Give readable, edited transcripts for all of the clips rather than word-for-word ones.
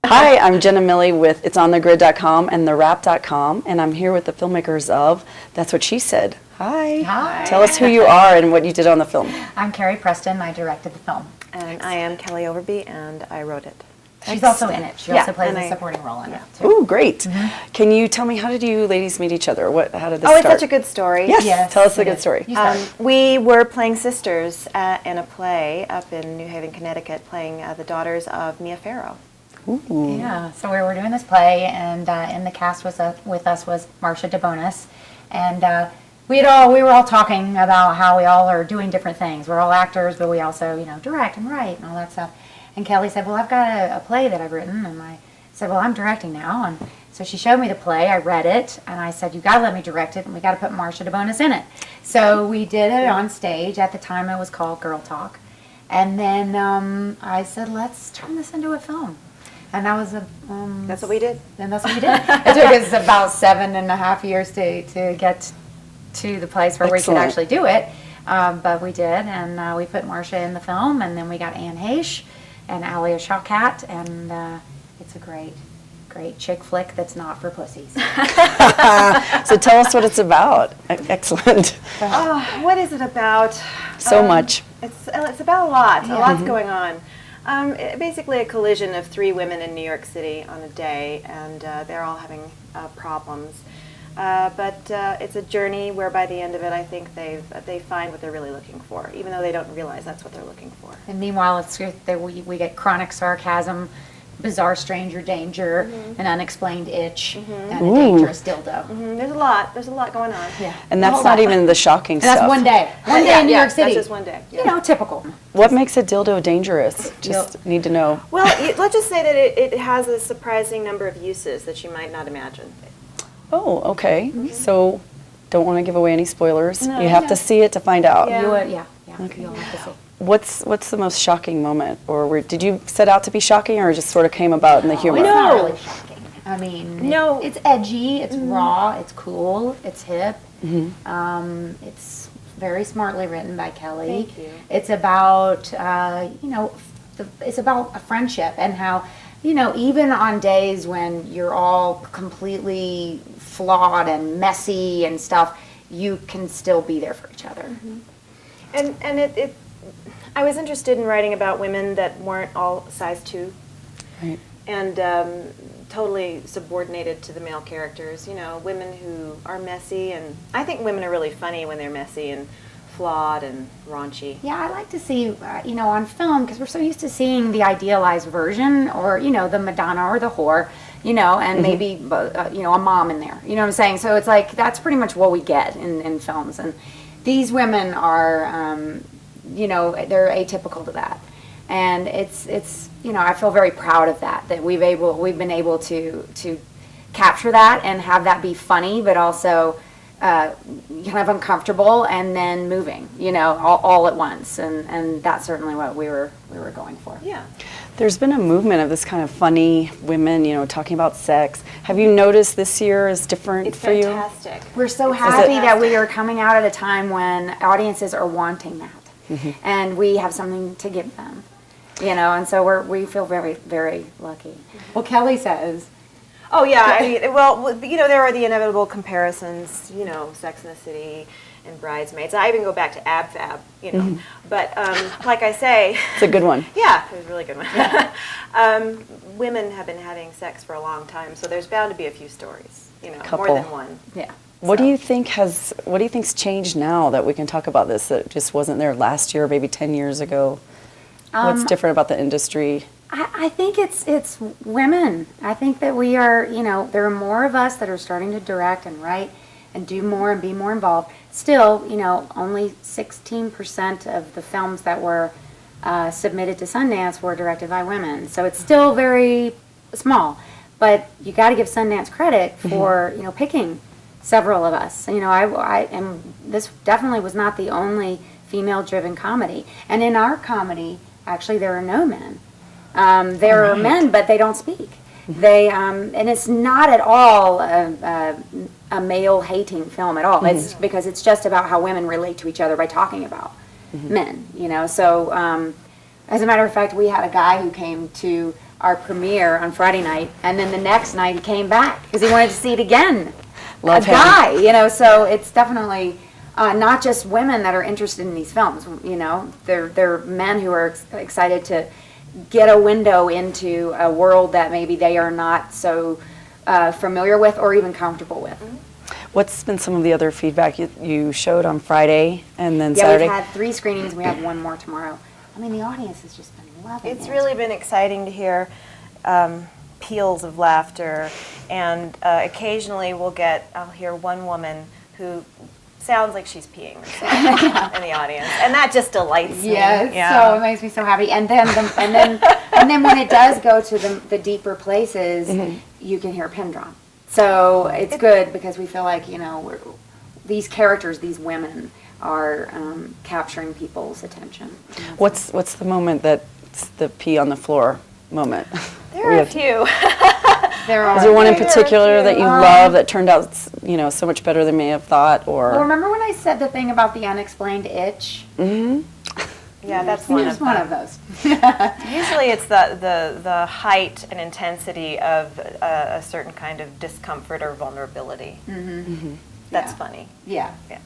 Hi, I'm Jenna Milley with itsonthegrid.com and therap.com, and I'm here with the filmmakers of That's What She Said. Hi. Hi. Tell us who you are and what you did on the film. I'm Carrie Preston. I directed the film. And I am Kelly Overby, and I wrote it. She's also in it. She also plays a supporting role in it, too. Ooh, great. Can you tell me, how did you ladies meet each other? How did this Oh, start? it's such a good story. Yes, tell us the good story. We were playing sisters in a play up in New Haven, Connecticut, playing the daughters of Mia Farrow. Ooh. Yeah, so we were doing this play, and in the cast with us was Marcia DeBonis, and we were all talking about how we all are doing different things. We're all actors, but we also, direct and write and all that stuff. And Kelly said, well, I've got a play that I've written, and I said, well, I'm directing now, and so she showed me the play, I read it, and I said, you got to let me direct it, and we got to put Marcia DeBonis in it. So we did it on stage. At the time it was called Girl Talk, and then I said, let's turn this into a film. And that was That's what we did. And that's what we did. It took us about 7.5 years to get to the place where we could actually do it. But we did, and we put Marcia in the film, and then we got Anne Heche and Alia Shawkat, and it's a great chick flick that's not for pussies. So tell us what it's about. Excellent. Oh, what is it about? So much. It's about a lot. A lot's going on. Basically a collision of 3 women in New York City on a day, and they're all having problems. But it's a journey where by the end of it, I think they find what they're really looking for, even though they don't realize that's what they're looking for. And meanwhile, we get chronic sarcasm, bizarre stranger danger, an unexplained itch, and a dangerous dildo. There's a lot going on. Yeah. And that's not even the shocking And stuff. that's one day. One day in New York City. That's just one day. Typical. What makes a dildo dangerous? Just need to know. Well, let's just say that it has a surprising number of uses that you might not imagine. Oh, okay. So don't want to give away any spoilers. No, you have to see it to find out. Yeah. Okay. You'll have to see. What's the most shocking moment? Or did you set out to be shocking, or it just sort of came about in the humor? It's not really shocking. I mean, No. it's edgy, it's raw, it's cool, it's hip. It's very smartly written by Kelly. Thank you. It's about, it's about a friendship and how, even on days when you're all completely flawed and messy and stuff, you can still be there for each other. And I was interested in writing about women that weren't all size 2. Right. And totally subordinated to the male characters. Women who are messy, and I think women are really funny when they're messy and flawed and raunchy. Yeah, I like to see, on film, because we're so used to seeing the idealized version, or, the Madonna or the whore, and maybe, a mom in there. You know what I'm saying? So it's like, that's pretty much what we get in films. And these women are, they're atypical to that. And it's I feel very proud of that we've been able to capture that and have that be funny, but also kind of uncomfortable and then moving, all at once. And that's certainly what we were going for. Yeah. There's been a movement of this kind of funny women, talking about sex. Have you noticed this year is different for you? It's fantastic. We're so happy that we are coming out at a time when audiences are wanting that. And we have something to give them, and so we feel very, very lucky. Well, Kelly says, Oh, yeah. There are the inevitable comparisons, Sex and the City and Bridesmaids. I even go back to Ab Fab, But like I say... It's a good one. Yeah, it was a really good one. Women have been having sex for a long time, so there's bound to be a few stories, more than one. Yeah. What do you think's changed now that we can talk about this, that just wasn't there last year, maybe 10 years ago? What's different about the industry? I think it's women. I think that we are, there are more of us that are starting to direct and write and do more and be more involved. Still, only 16% of the films that were submitted to Sundance were directed by women. So it's still very small. But you got to give Sundance credit for, picking several of us. And this definitely was not the only female-driven comedy. And in our comedy, actually, there are no men. There are men, but they don't speak. They and it's not at all a male-hating film at all. It's because it's just about how women relate to each other by talking about men. So As a matter of fact, we had a guy who came to our premiere on Friday night, and then the next night he came back because he wanted to see it again. Love a him. guy, you know, so it's definitely not just women that are interested in these films, you know. They're men who are excited to get a window into a world that maybe they are not so familiar with or even comfortable with. What's been some of the other feedback you showed on Friday and then Yeah, Saturday? we've had 3 screenings, and we have one more tomorrow. I mean, the audience has just been loving it. It's really been exciting to hear peals of laughter, and occasionally I'll hear one woman who sounds like she's peeing herself in the audience, and that just delights me. Yes, so it makes me so happy. And then and then when it does go to the deeper places, you can hear a pin drop. So it's good because we feel like, you know, these characters, these women, are capturing people's attention. What's the moment that's the pee on the floor moment? There are a few. There are. Is there one in There are a particular few. that you love that turned out, you know, so much better than may have thought? Well, Or remember when I said the thing about the unexplained itch? Yeah, that's one Here's of one them. of those. Usually it's the height and intensity of a certain kind of discomfort or vulnerability. That's Yeah. funny. Yeah. Yeah.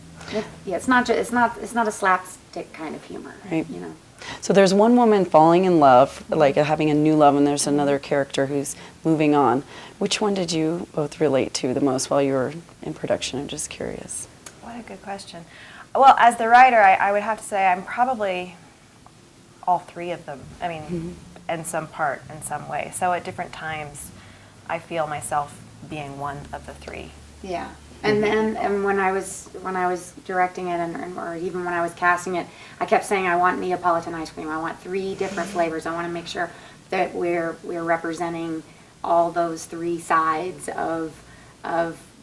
Yeah, it's not a slapstick kind of humor, Right. you know. so there's one woman falling in love, like having a new love, and there's another character who's moving on. Which one did you both relate to the most while you were in production? I'm just curious. What a good question. Well, as the writer, I would have to say I'm probably all 3 of them. I mean, in some part, in some way. So at different times, I feel myself being one of the 3. Yeah. And then when I was directing it or even when I was casting it, I kept saying I want Neapolitan ice cream. I want 3 different flavors. I want to make sure that we're representing all those 3 sides of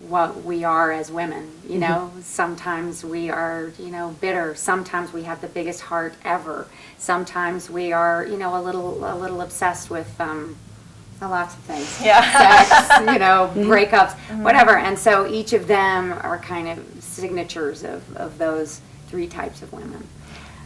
what we are as women, you know. Sometimes we are, you know, bitter. Sometimes we have the biggest heart ever. Sometimes we are, you know, a little obsessed with lots of things. Sex, you know, breakups, whatever. And so each of them are kind of signatures of those 3 types of women.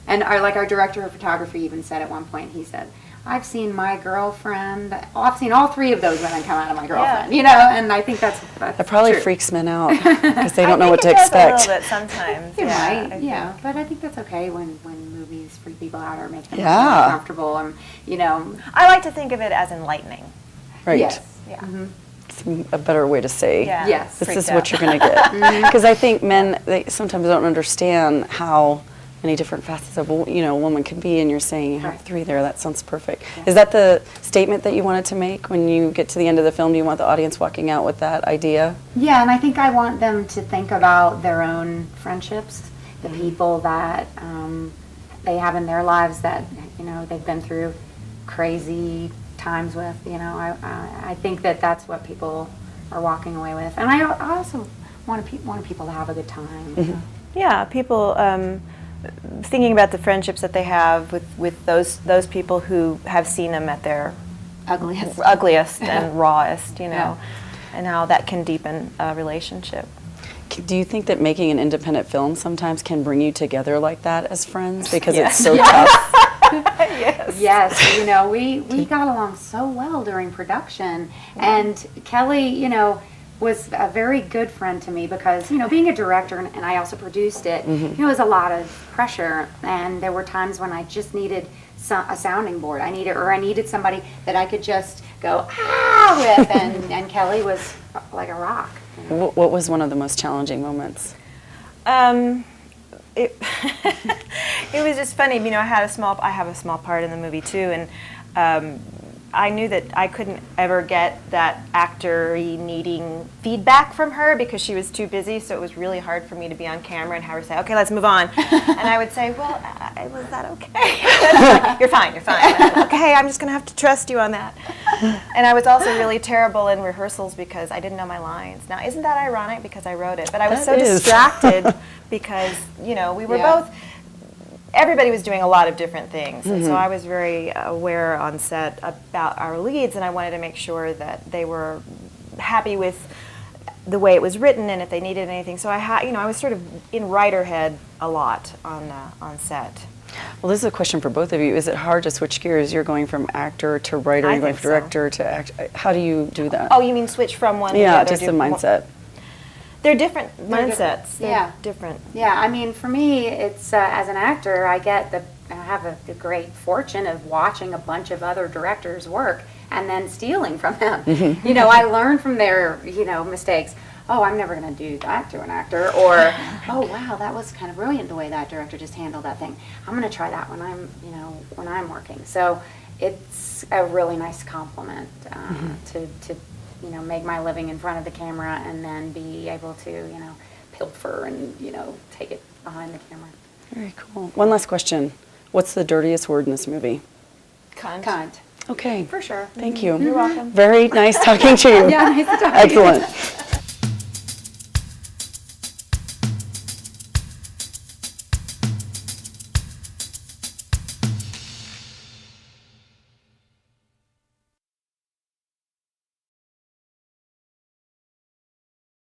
And our director of photography even said at one point, he said, I've seen my girlfriend, I've seen all 3 of those women come out of my girlfriend, you know, and I think that's That probably true. freaks men out because they don't know what to I think it expect. does a little bit sometimes. It yeah, might, yeah, but I think that's okay when movies freak people out or make them Yeah. more comfortable, and, you know. I like to think of it as enlightening. Right. Yes. Yeah. It's a better way to say. Yeah. Yes. This Freaked is out. what you're going to get. Because I think men, they sometimes don't understand how many different facets of, you know, a woman can be, and you're saying you have Right. 3 there. That sounds perfect. Is that the statement that you wanted to make when you get to the end of the film? Do you want the audience walking out with that idea? Yeah, and I think I want them to think about their own friendships, the people that they have in their lives that, you know, they've been through crazy times with, you know. I think that's what people are walking away with. And I also want people to have a good time. Yeah, people thinking about the friendships that they have with those people who have seen them at their ugliest and rawest, you know, and how that can deepen a relationship. Do you think that making an independent film sometimes can bring you together like that as friends? Because Yes. it's so tough. Yes, you know, we got along so well during production, and Kelly, you know, was a very good friend to me because, you know, being a director and I also produced it, you know, it was a lot of pressure, and there were times when I just needed a sounding board. I needed somebody that I could just go with, and Kelly was like a rock. You know? What was one of the most challenging moments? It it was just funny, you know. I have a small part in the movie too, and I knew that I couldn't ever get that actor-y needing feedback from her because she was too busy, so it was really hard for me to be on camera and have her say, okay, let's move on. And I would say, well, was that okay? You're fine. Okay, I'm just going to have to trust you on that. And I was also really terrible in rehearsals because I didn't know my lines. Now, isn't that ironic because I wrote it? But I was so distracted because, you know, we were both... Everybody was doing a lot of different things, and so I was very aware on set about our leads, and I wanted to make sure that they were happy with the way it was written and if they needed anything. So I was sort of in writer head a lot on set. Well, this is a question for both of you. Is it hard to switch gears? You're going from actor to writer, I you're going think from so. director to act. How do you do that? Oh, you mean switch from one to the yeah, other? just the mindset. They're different They're mindsets. different. They're Yeah. different. Yeah, I mean, for me, it's as an actor, I have the great fortune of watching a bunch of other directors work and then stealing from them. You know, I learn from their, mistakes. Oh, I'm never going to do that to an actor. Or, oh, wow, that was kind of brilliant the way that director just handled that thing. I'm going to try that when I'm working. So it's a really nice compliment to make my living in front of the camera and then be able to, pilfer and, take it behind the camera. Very cool. One last question. What's the dirtiest word in this movie? Kind. Okay. For sure. Thank you. You're welcome. Very nice talking to you. Yeah, nice to talk to you. Excellent.